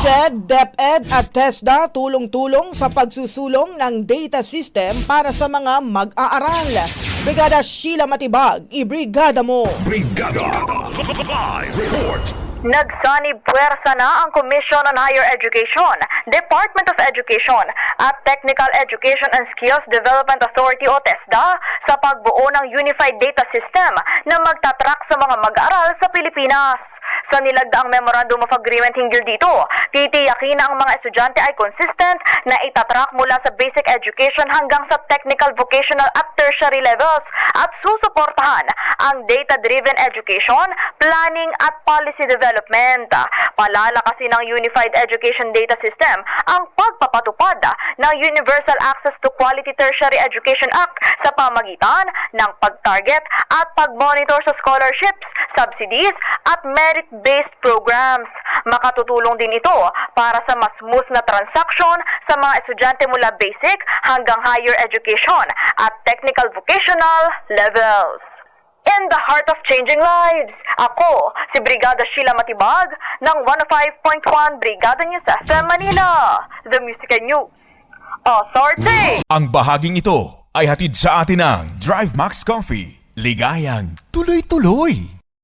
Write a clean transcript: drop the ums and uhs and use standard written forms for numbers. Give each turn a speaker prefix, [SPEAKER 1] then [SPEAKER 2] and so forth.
[SPEAKER 1] SED, DepEd at TESDA tulong-tulong sa pagsusulong ng data system para sa mga mag-aaral. Brigada Sheila Matibag, ibrigada mo!
[SPEAKER 2] Brigada Live Report.
[SPEAKER 3] Nagsanib puwersa na ang Commission on Higher Education, Department of Education at Technical Education and Skills Development Authority o TESDA sa pagbuo ng Unified Data System na magtatrack sa mga mag-aaral sa Pilipinas. Sa nilagdaang Memorandum of Agreement hinggil dito, titiyakin na ang mga estudyante ay consistent na itatrack mula sa basic education hanggang sa technical, vocational at tertiary levels at susuportahan ang data-driven education, planning at policy development. Palalakasin ng Unified Education Data System ang pagpapatupad ng Universal Access to Quality Tertiary Education Act sa pamagitan ng pag-target at pag-monitor sa scholarships, subsidies at merit-based programs. Makatutulong din ito para sa mas smooth na transaction sa mga estudyante mula basic hanggang higher education at technical vocational levels. In the heart of changing lives, ako si Brigada Sheila Matibag ng 105.1 Brigada News FM Manila, The Music and News Authority.
[SPEAKER 2] Ang bahaging ito ay hatid sa atin ng Drive Max Coffee. Ligayang tuloy-tuloy.